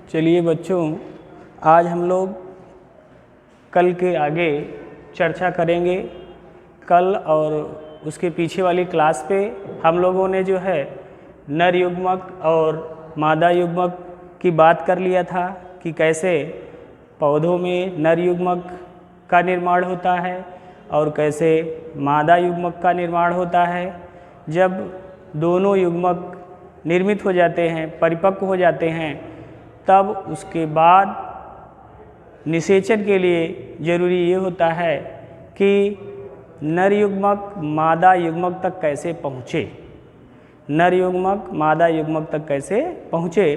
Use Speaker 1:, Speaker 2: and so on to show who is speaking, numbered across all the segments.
Speaker 1: चलिए बच्चों, आज हम लोग कल के आगे चर्चा करेंगे। कल और उसके पीछे वाली क्लास पे हम लोगों ने जो है नर युग्मक और मादा युग्मक की बात कर लिया था कि कैसे पौधों में नर युग्मक का निर्माण होता है और कैसे मादा युग्मक का निर्माण होता है। जब दोनों युग्मक निर्मित हो जाते हैं, परिपक्व हो जाते हैं, तब उसके बाद निषेचन के लिए ज़रूरी ये होता है कि नर युग्मक मादा युग्मक तक कैसे पहुँचे, नर युग्मक मादा युग्मक तक कैसे पहुँचे।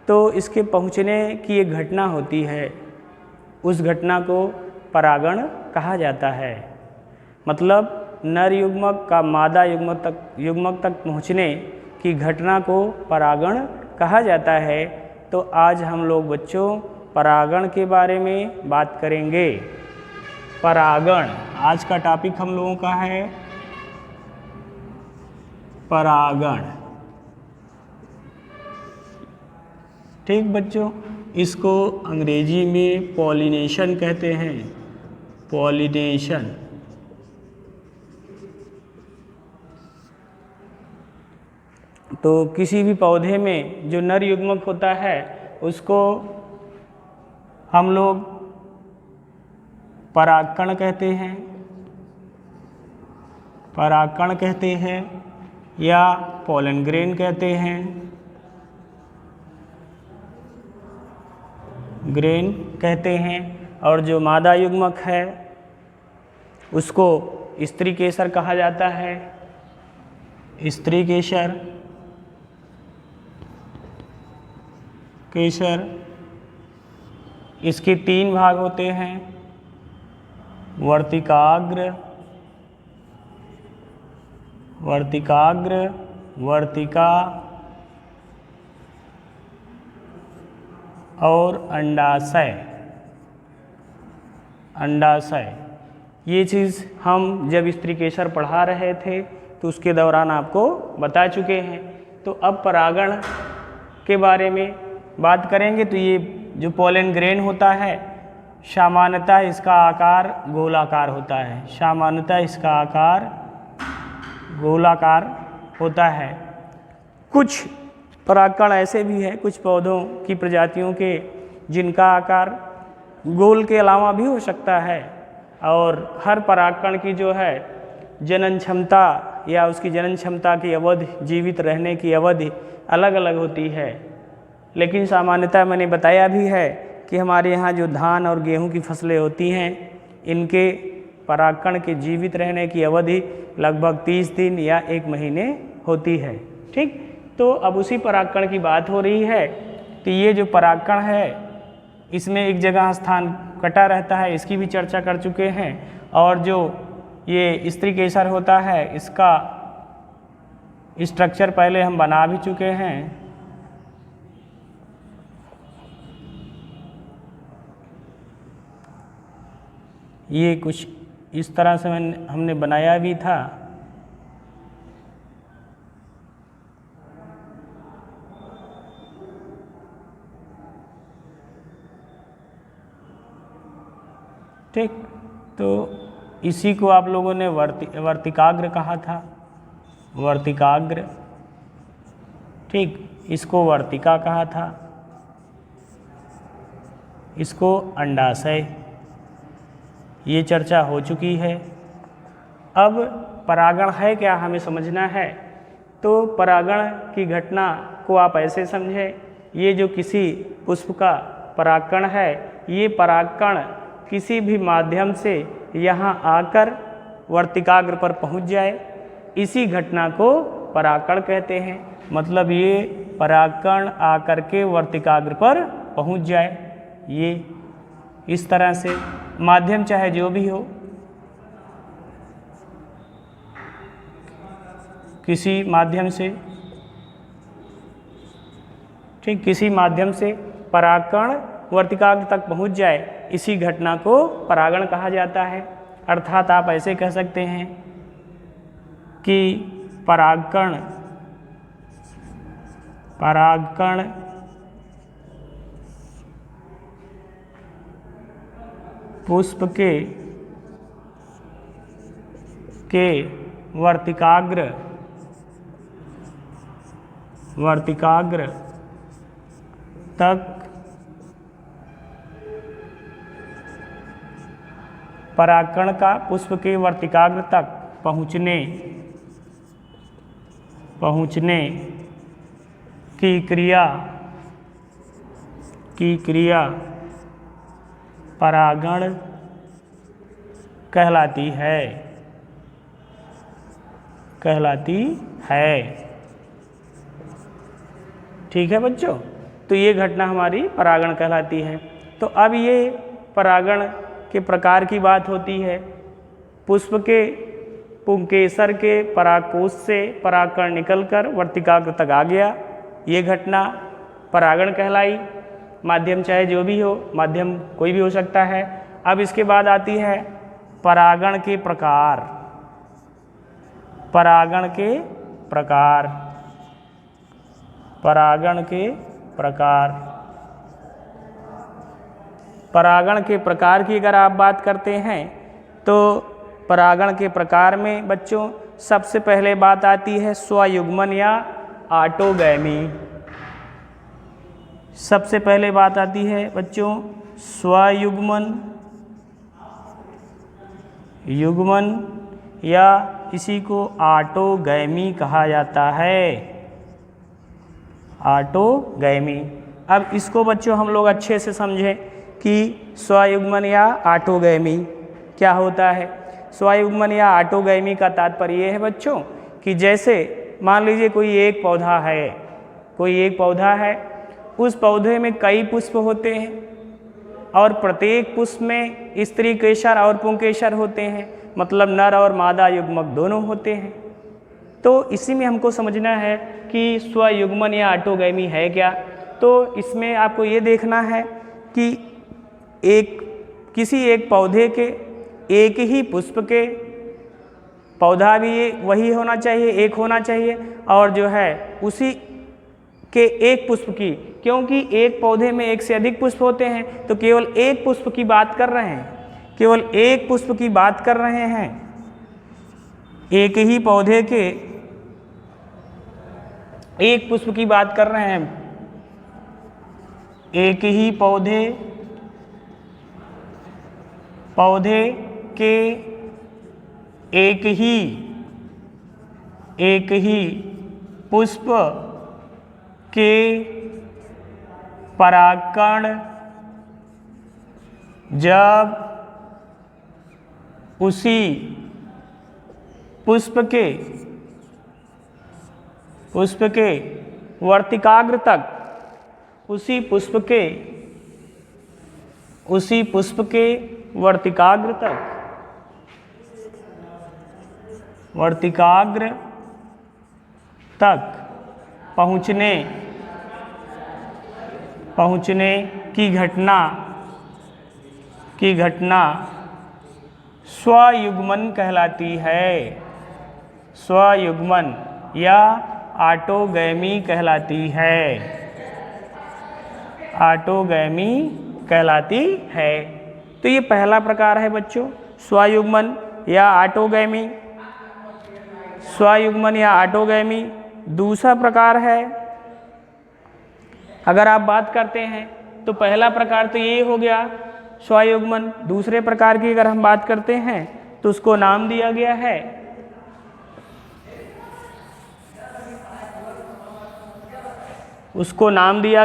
Speaker 1: तो इसके पहुँचने की एक घटना होती है, उस घटना को परागण कहा जाता है। मतलब नर युग्मक का मादा युग्मक तक पहुँचने की घटना को परागण कहा जाता है। तो आज हम लोग बच्चों परागण के बारे में बात करेंगे। परागण आज का टॉपिक हम लोगों का है परागण। ठीक बच्चों, इसको अंग्रेजी में पॉलिनेशन कहते हैं, पॉलिनेशन। तो किसी भी पौधे में जो नर युग्मक होता है उसको हम लोग परागकण कहते हैं, परागकण कहते हैं या पोलन ग्रेन कहते हैं, ग्रेन कहते हैं। और जो मादा युग्मक है उसको स्त्री केसर कहा जाता है, स्त्री केसर, केसर। इसके 3 भाग होते हैं, वर्तिकाग्र, वर्तिकाग्र, वर्तिका और अंडाशय, अंडाशय। ये चीज़ हम जब स्त्री केसर पढ़ा रहे थे तो उसके दौरान आपको बता चुके हैं। तो अब परागण के बारे में बात करेंगे। तो ये जो पोलन ग्रेन होता है, सामान्यतः इसका आकार गोलाकार होता है, सामान्यतः इसका आकार गोलाकार होता है। कुछ परागकण ऐसे भी हैं, कुछ पौधों की प्रजातियों के, जिनका आकार गोल के अलावा भी हो सकता है। और हर परागकण की जो है जनन क्षमता या उसकी जनन क्षमता की अवधि, जीवित रहने की अवधि अलग अलग होती है। लेकिन सामान्यतः मैंने बताया भी है कि हमारे यहाँ जो धान और गेहूं की फसलें होती हैं, इनके परागकण के जीवित रहने की अवधि लगभग 30 दिन या 1 महीने होती है। ठीक, तो अब उसी परागकण की बात हो रही है। तो ये जो परागकण है इसमें एक जगह स्थान कटा रहता है, इसकी भी चर्चा कर चुके हैं। और जो ये स्त्री केसर होता है, इसका स्ट्रक्चर पहले हम बना भी चुके हैं। ये कुछ इस तरह से हमने बनाया भी था। ठीक, तो इसी को आप लोगों ने वर्तिकाग्र कहा था, वर्तिकाग्र। ठीक, इसको वर्तिका कहा था, इसको अंडाशय। ये चर्चा हो चुकी है। अब परागण है क्या, हमें समझना है। तो परागण की घटना को आप ऐसे समझें, ये जो किसी पुष्प का परागकण है, ये परागकण किसी भी माध्यम से यहाँ आकर वर्तिकाग्र पर पहुँच जाए, इसी घटना को परागकण कहते हैं। मतलब ये परागकण आकर के वर्तिकाग्र पर पहुँच जाए, ये इस तरह से, माध्यम चाहे जो भी हो, किसी माध्यम से। ठीक, किसी माध्यम से परागकण वर्तिकाग्र तक पहुंच जाए, इसी घटना को परागण कहा जाता है। अर्थात आप ऐसे कह सकते हैं कि परागकण पुष्प के वर्तिकाग्र तक परागकण का पुष्प के वर्तिकाग्र तक पहुँचने की क्रिया परागण कहलाती है। ठीक है बच्चों, तो ये घटना हमारी परागण कहलाती है। तो अब ये परागण के प्रकार की बात होती है। पुष्प के पुंकेसर के परागकोश से परागकण निकलकर वर्तिकाग्र तक आ गया, ये घटना परागण कहलाई। माध्यम चाहे जो भी हो, माध्यम कोई भी हो सकता है। अब इसके बाद आती है परागण के प्रकार। परागण के प्रकार की अगर आप बात करते हैं तो परागण के प्रकार में बच्चों सबसे पहले बात आती है स्वयुग्मन या ऑटोगैमी। सबसे पहले बात आती है बच्चों युग्मन या इसी को ऑटोगैमी कहा जाता है। ऑटोगैमी। अब इसको बच्चों हम लोग अच्छे से समझें कि स्वयुग्मन या ऑटोगैमी क्या होता है। स्वयुग्मन या ऑटोगैमी का तात्पर्य ये है बच्चों कि जैसे मान लीजिए कोई एक पौधा है, उस पौधे में कई पुष्प होते हैं और प्रत्येक पुष्प में स्त्री केसर और पुंकेसर होते हैं, मतलब नर और मादा युग्मक दोनों होते हैं। तो इसी में हमको समझना है कि स्वयुग्मन या ऑटोगैमी है क्या। तो इसमें आपको ये देखना है कि किसी एक पौधे के एक ही पुष्प के, पौधा भी वही होना चाहिए, एक होना चाहिए, और जो है उसी के एक पुष्प की, क्योंकि एक पौधे में एक से अधिक पुष्प होते हैं तो केवल एक पुष्प की बात कर रहे हैं, एक ही पौधे के एक पुष्प की बात कर रहे हैं। एक ही पौधे के एक ही पुष्प के परागकण जब उसी पुष्प के वर्तिकाग्र तक, उसी पुष्प के वर्तिकाग्र तक पहुँचने की घटना स्वयुग्मन कहलाती है। स्वयुग्मन या ऑटोगैमी कहलाती है। तो ये पहला प्रकार है बच्चों, स्वयुग्मन या ऑटोगैमी। दूसरा प्रकार है, अगर आप बात करते हैं तो पहला प्रकार तो ये हो गया स्वयुग्मन। दूसरे प्रकार की अगर हम बात करते हैं तो उसको नाम दिया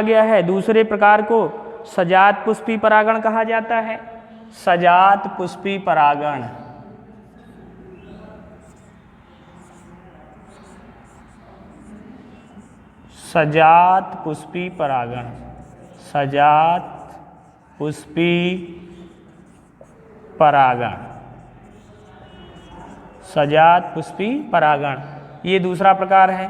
Speaker 1: गया है, दूसरे प्रकार को सजात पुष्पी परागण कहा जाता है। सजात पुष्पी परागण। सजात पुष्पी परागण, ये दूसरा प्रकार है,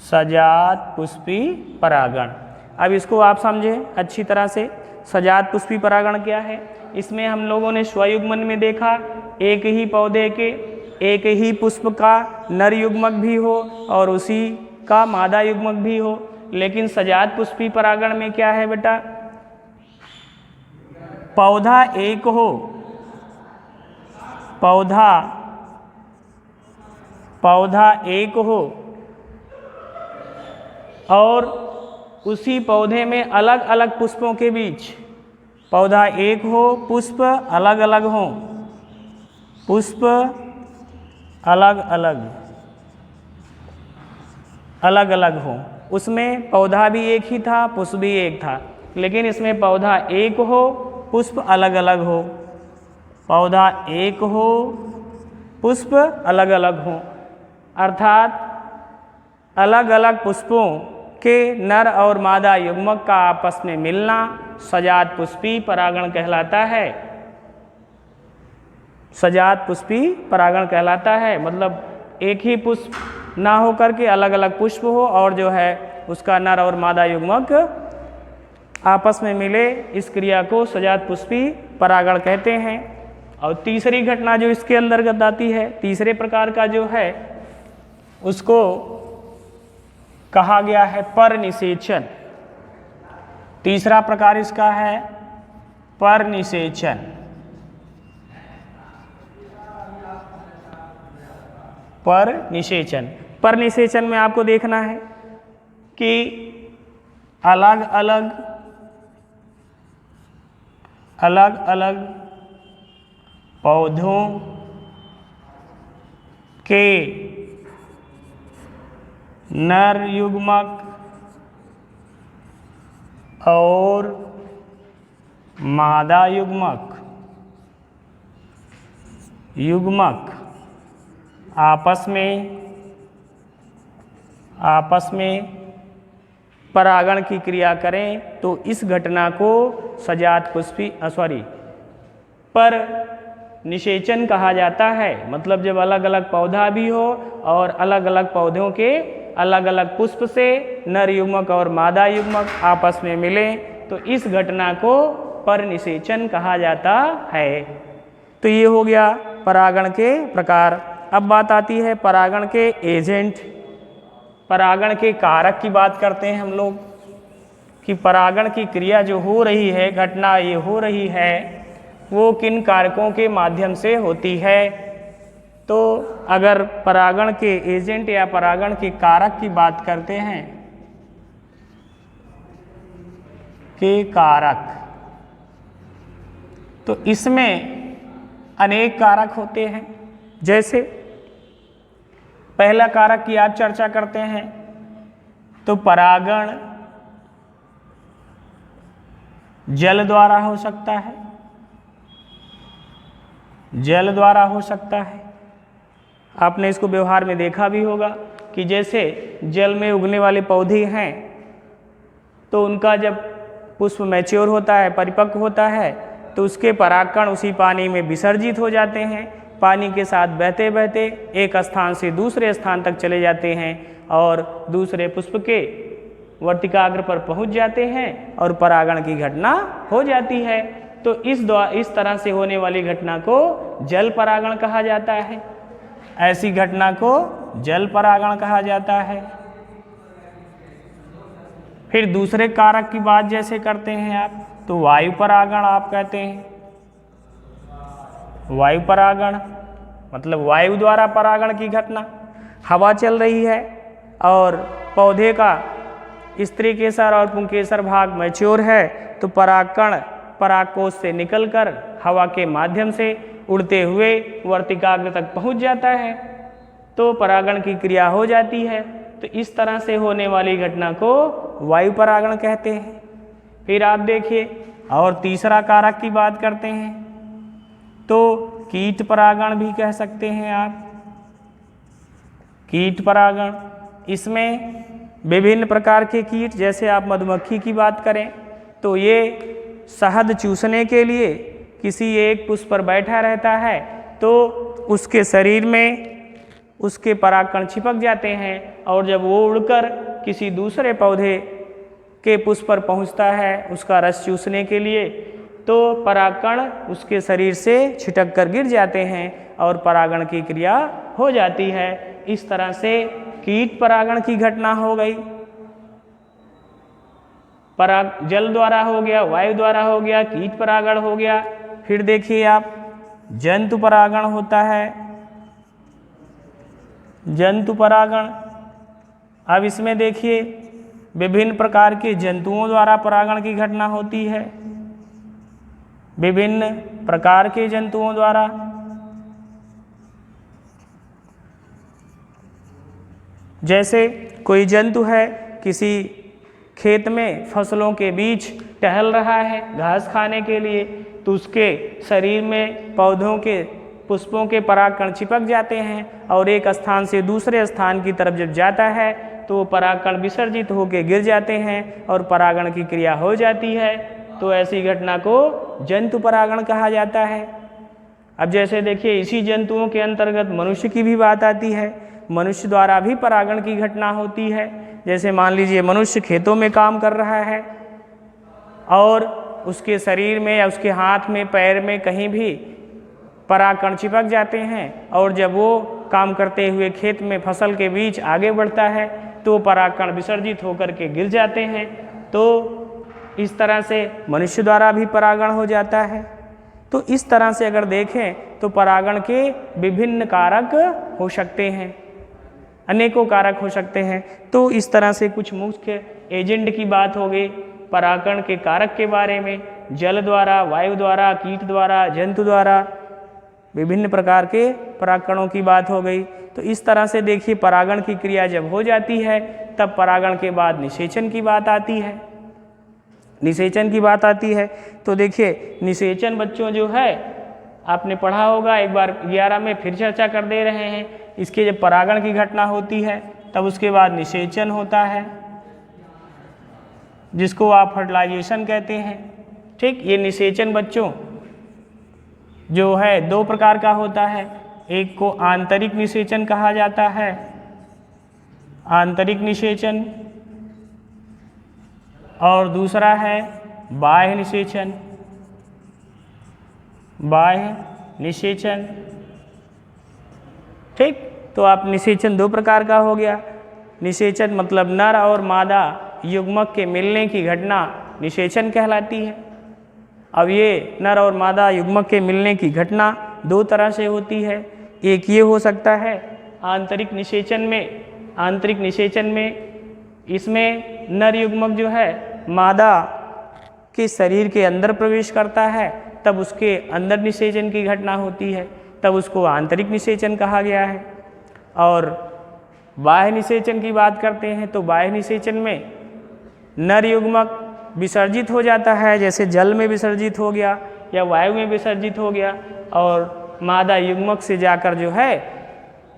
Speaker 1: सजात पुष्पी परागण। अब इसको आप समझें अच्छी तरह से, सजात पुष्पी परागण क्या है। इसमें हम लोगों ने स्वयुग्मन में देखा, एक ही पौधे के एक ही पुष्प का नर युग्मक भी हो और उसी का मादा युग्मक भी हो। लेकिन सजात पुष्पी परागण में क्या है बेटा, पौधा एक हो, पौधा एक हो और उसी पौधे में अलग अलग पुष्पों के बीच, पौधा एक हो, पुष्प अलग अलग हों, पुष्प अलग अलग हों। उसमें पौधा भी एक ही था, पुष्प भी एक था, लेकिन इसमें पौधा एक हो, पुष्प अलग अलग हो, पौधा एक हो, पुष्प अलग अलग हो, अर्थात अलग अलग पुष्पों के नर और मादा युग्मक का आपस में मिलना सजात पुष्पी परागण कहलाता है। सजात पुष्पी परागण कहलाता है, मतलब एक ही पुष्प ना हो करके अलग अलग पुष्प हो और जो है उसका नर और मादा युग्मक आपस में मिले, इस क्रिया को सजात पुष्पी परागण कहते हैं। और तीसरी घटना जो इसके अंतर्गत आती है, तीसरे प्रकार का जो है उसको कहा गया है परनिषेचन। तीसरा प्रकार इसका है परनिषेचन। परनिषेचन में आपको देखना है कि अलग अलग पौधों के नर युग्मक और मादा युग्मक आपस में परागण की क्रिया करें तो इस घटना को सजात पुष्पी पर निषेचन कहा जाता है। मतलब जब अलग अलग पौधा भी हो और अलग अलग पौधों के अलग अलग पुष्प से नर युग्मक और मादा युग्मक आपस में मिले तो इस घटना को परनिषेचन कहा जाता है। तो ये हो गया परागण के प्रकार। अब बात आती है परागण के एजेंट, परागण के कारक की बात करते हैं हम लोग कि परागण की क्रिया जो हो रही है, घटना ये हो रही है, वो किन कारकों के माध्यम से होती है। तो अगर परागण के एजेंट या परागण के कारक की बात करते हैं के कारक, तो इसमें अनेक कारक होते हैं। जैसे पहला कारक की आप चर्चा करते हैं तो परागण जल द्वारा हो सकता है, जल द्वारा हो सकता है। आपने इसको व्यवहार में देखा भी होगा कि जैसे जल में उगने वाले पौधे हैं तो उनका जब पुष्प मैच्योर होता है, परिपक्व होता है, तो उसके परागकण उसी पानी में विसर्जित हो जाते हैं। पानी के साथ बहते बहते एक स्थान से दूसरे स्थान तक चले जाते हैं और दूसरे पुष्प के वर्तिकाग्र पर पहुंच जाते हैं और परागण की घटना हो जाती है। तो इस तरह से होने वाली घटना को जल परागण कहा जाता है। ऐसी घटना को जल परागण कहा जाता है। फिर दूसरे कारक की बात जैसे करते हैं आप तो वायु परागण आप कहते हैं। वायु परागण मतलब वायु द्वारा परागण की घटना। हवा चल रही है और पौधे का स्त्री केसर और पुंकेसर भाग मैच्योर है तो परागकण परागकोश से निकलकर हवा के माध्यम से उड़ते हुए वर्तिकाग्र तक पहुंच जाता है तो परागण की क्रिया हो जाती है। तो इस तरह से होने वाली घटना को वायु परागण कहते हैं। फिर आप देखिए और तीसरा कारक की बात करते हैं तो कीट परागण भी कह सकते हैं आप। कीट परागण, इसमें विभिन्न प्रकार के कीट, जैसे आप मधुमक्खी की बात करें तो ये शहद चूसने के लिए किसी एक पुष्प पर बैठा रहता है तो उसके शरीर में उसके परागकण चिपक जाते हैं और जब वो उड़कर किसी दूसरे पौधे के पुष्प पर पहुंचता है उसका रस चूसने के लिए तो परागकण उसके शरीर से छिटक कर गिर जाते हैं और परागण की क्रिया हो जाती है। इस तरह से कीट परागण की घटना हो गई। जल द्वारा हो गया, वायु द्वारा हो गया, कीट परागण हो गया। फिर देखिए आप जंतु परागण होता है, जंतु परागण। अब इसमें देखिए विभिन्न प्रकार के जंतुओं द्वारा परागण की घटना होती है, विभिन्न प्रकार के जंतुओं द्वारा। जैसे कोई जंतु है किसी खेत में फसलों के बीच टहल रहा है घास खाने के लिए, तो उसके शरीर में पौधों के पुष्पों के परागकण चिपक जाते हैं और एक स्थान से दूसरे स्थान की तरफ जब जाता है तो वो परागकण विसर्जित होकर गिर जाते हैं और परागण की क्रिया हो जाती है। तो ऐसी घटना को जंतु परागण कहा जाता है। अब जैसे देखिए इसी जंतुओं के अंतर्गत मनुष्य की भी बात आती है, मनुष्य द्वारा भी परागण की घटना होती है। जैसे मान लीजिए मनुष्य खेतों में काम कर रहा है और उसके शरीर में या उसके हाथ में पैर में कहीं भी परागकण चिपक जाते हैं और जब वो काम करते हुए खेत में फसल के बीच आगे बढ़ता है तो परागकण विसर्जित होकर के गिर जाते हैं। तो इस तरह से मनुष्य द्वारा भी परागण हो जाता है। तो इस तरह से अगर देखें तो परागण के विभिन्न कारक हो सकते हैं, अनेकों कारक हो सकते हैं। तो इस तरह से कुछ मुख्य एजेंट की बात हो गई परागण के कारक के बारे में, जल द्वारा, वायु द्वारा, कीट द्वारा, जंतु द्वारा, विभिन्न प्रकार के परागकणों की बात हो गई। तो इस तरह से देखिए परागण की क्रिया जब हो जाती है तब परागण के बाद निषेचन की बात आती है। निषेचन की बात आती है तो देखिए निषेचन बच्चों जो है आपने पढ़ा होगा, एक बार 11 में फिर चर्चा कर दे रहे हैं। इसके जब परागण की घटना होती है तब उसके बाद निषेचन होता है, जिसको आप फर्टिलाइजेशन कहते हैं। ठीक, ये निषेचन बच्चों जो है दो प्रकार का होता है। एक को आंतरिक निषेचन कहा जाता है, आंतरिक निषेचन, और दूसरा है बाह्य निषेचन, बाह्य निषेचन। ठीक, तो आप निषेचन दो प्रकार का हो गया। निषेचन मतलब नर और मादा युग्मक के मिलने की घटना निषेचन कहलाती है। अब ये नर और मादा युग्मक के मिलने की घटना दो तरह से होती है। एक ये हो सकता है आंतरिक निषेचन में, आंतरिक निषेचन में इसमें नर युग्मक जो है मादा के शरीर के अंदर प्रवेश करता है, तब उसके अंदर निषेचन की घटना होती है, तब उसको आंतरिक निषेचन कहा गया है। और बाह्य निषेचन की बात करते हैं तो बाह्य निषेचन में नर युग्मक विसर्जित हो जाता है, जैसे जल में विसर्जित हो गया या वायु में विसर्जित हो गया, और मादा युग्मक से जाकर जो है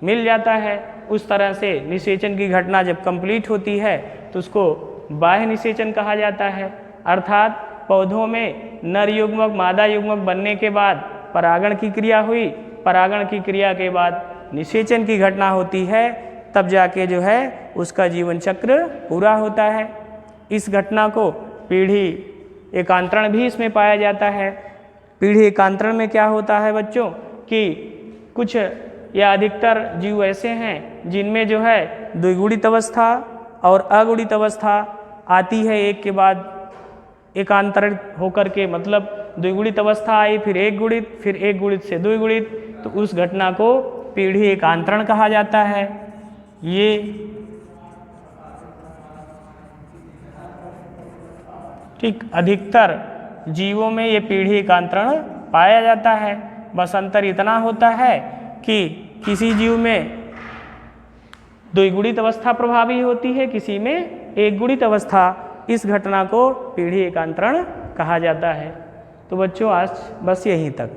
Speaker 1: मिल जाता है। उस तरह से निषेचन की घटना जब कंप्लीट होती है तो उसको बाह्य निषेचन कहा जाता है। अर्थात पौधों में नर युग्मक मादा युग्मक बनने के बाद परागण की क्रिया हुई, परागण की क्रिया के बाद निषेचन की घटना होती है, तब जाके जो है उसका जीवन चक्र पूरा होता है। इस घटना को पीढ़ी एकांतरण भी इसमें पाया जाता है। पीढ़ी एकांतरण में क्या होता है बच्चों कि कुछ या अधिकतर जीव ऐसे हैं जिनमें जो है द्विगुणित अवस्था और अगुणित अवस्था आती है एक के बाद एकांतरण होकर के, मतलब द्विगुणित अवस्था आई, फिर एक गुणित, फिर एक गुणित से द्विगुणित, तो उस घटना को पीढ़ी एकांतरण कहा जाता है। ये ठीक अधिकतर जीवों में ये पीढ़ी एकांतरण पाया जाता है। बस अंतर इतना होता है कि किसी जीव में द्विगुणित अवस्था प्रभावी होती है, किसी में एक गुणित अवस्था। इस घटना को पीढ़ी एकांतरण कहा जाता है। तो बच्चों आज बस यहीं तक।